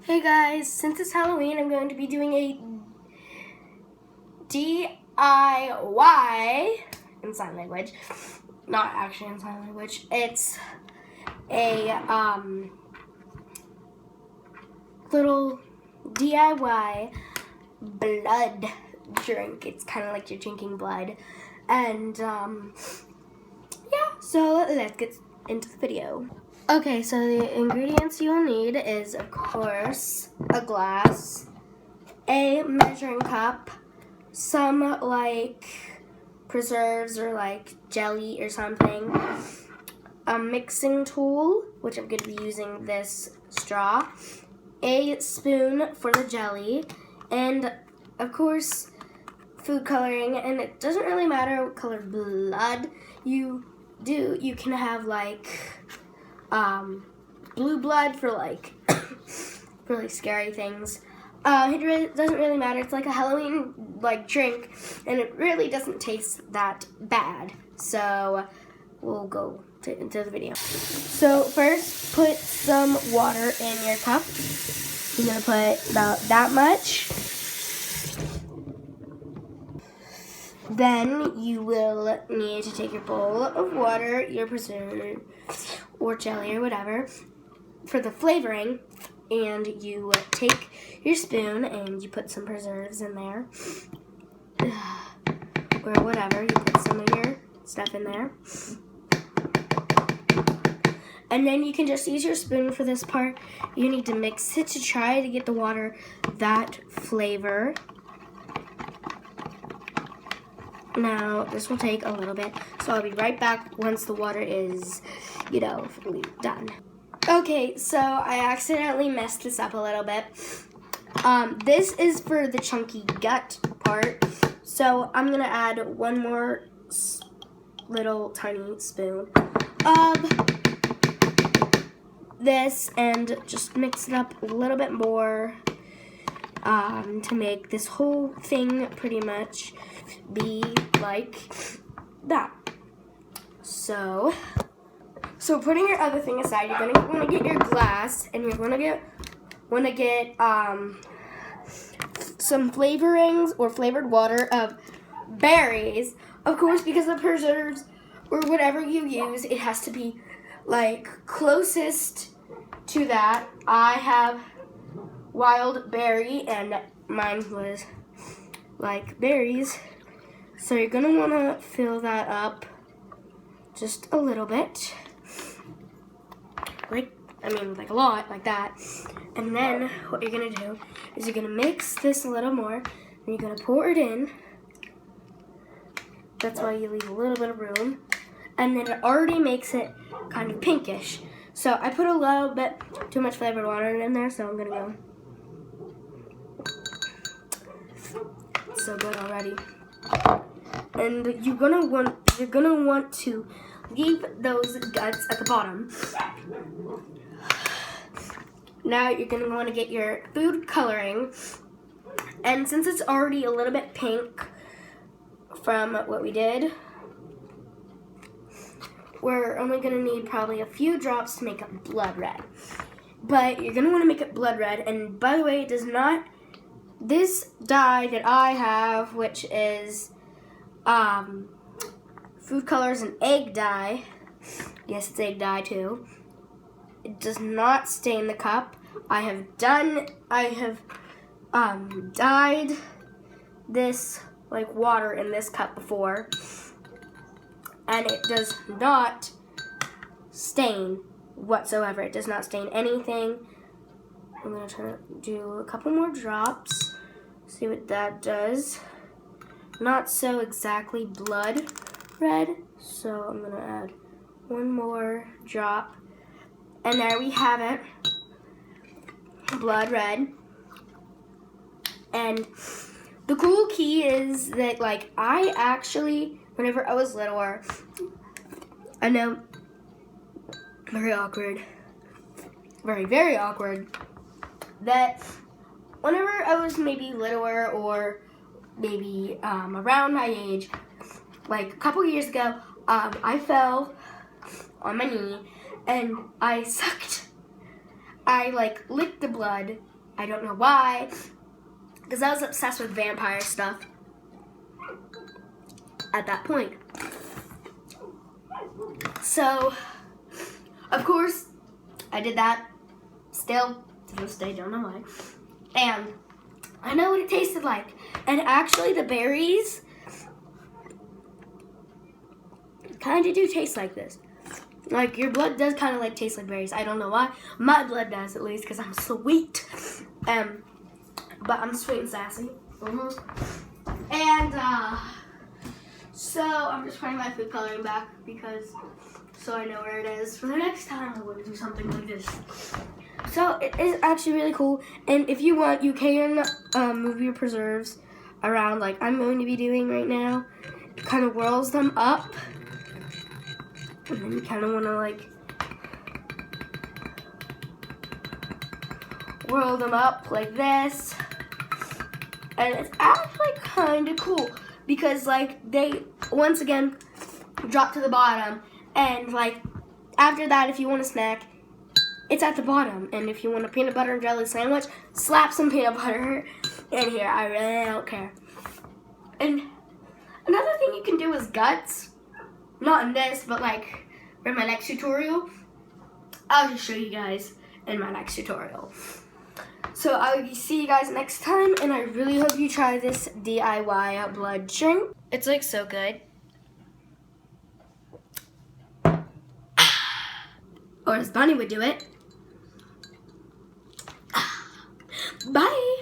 Hey guys, since it's Halloween, I'm going to be doing a DIY in sign language. Not actually in sign language. It's a little DIY blood drink. It's kind of like you're drinking blood. And yeah, so let's get into the video. Okay, so the ingredients you'll need is, of course, a glass, a measuring cup, some like preserves or like jelly or something, a mixing tool, which I'm going to be using this straw, a spoon for the jelly, and of course food coloring. And it doesn't really matter what color blood you do. You can have like blue blood for like really scary things. It doesn't really matter. It's like a Halloween like drink, and it really doesn't taste that bad. So we'll go into the video. So first, put some water in your cup. You're gonna put about that much. Then you will need to take your bowl of water, your preserve or jelly or whatever for the flavoring, and you take your spoon and you put some preserves in there or whatever. You put some of your stuff in there, and then you can just use your spoon for this part. You need to mix it to try to get the water that flavor. Now, this will take a little bit, so I'll be right back once the water is, fully done. Okay, so I accidentally messed this up a little bit. This is for the chunky gut part, so I'm going to add one more little tiny spoon of this and just mix it up a little bit more to make this whole thing pretty much be like that. So putting your other thing aside, you're gonna want to get your glass, and you're gonna want to get some flavorings or flavored water of berries, of course, because the preserves or whatever you use, it has to be like closest to that. I have wild berry, and mine was like berries. So you're gonna wanna fill that up just a little bit. Like a lot, like that. And then what you're gonna do is you're gonna mix this a little more, and you're gonna pour it in. That's why you leave a little bit of room. And then it already makes it kind of pinkish. So I put a little bit too much flavored water in there, so I'm gonna go. It's so good already. And you're gonna want to leave those guts at the bottom. Now you're gonna want to get your food coloring, and since it's already a little bit pink from what we did, we're only gonna need probably a few drops to make it blood red. But you're gonna want to make it blood red. And by the way, it does not. This dye that I have, which is Food Colors and egg dye. Yes, it's egg dye too. It does not stain the cup. I have dyed this like water in this cup before, and it does not stain whatsoever. It does not stain anything. I'm gonna try to do a couple more drops. See what that does. Not so exactly blood red, so I'm gonna add one more drop, and there we have it, blood red. And the cool key is that, like, I actually, whenever I was littler, I know, very awkward, very, very awkward, that whenever I was maybe littler or maybe around my age, like a couple years ago, I fell on my knee and I licked the blood I don't know why, because I was obsessed with vampire stuff at that point. So, of course, I did that. Still, to this day, don't know why. And I know what it tasted like. And actually, the berries kind of do taste like this. Like, your blood does kind of like taste like berries. I don't know why. My blood does, at least, because I'm sweet. But I'm sweet and sassy. Almost. And, so I'm just putting my food coloring back because, so I know where it is for the next time I'm going to do something like this. So it is actually really cool. And if you want, you can move your preserves around like I'm going to be doing right now. It kind of whirls them up. And then you kind of want to like whirl them up like this. And it's actually kind of cool because like they, once again, drop to the bottom. And like after that, if you want a snack, it's at the bottom. And if you want a peanut butter and jelly sandwich, slap some peanut butter in here. I really don't care. And another thing you can do is guts. Not in this, but like in my next tutorial. I'll just show you guys in my next tutorial. So I will see you guys next time, and I really hope you try this DIY blood drink. It's like so good. Or as Bonnie would do it. Bye.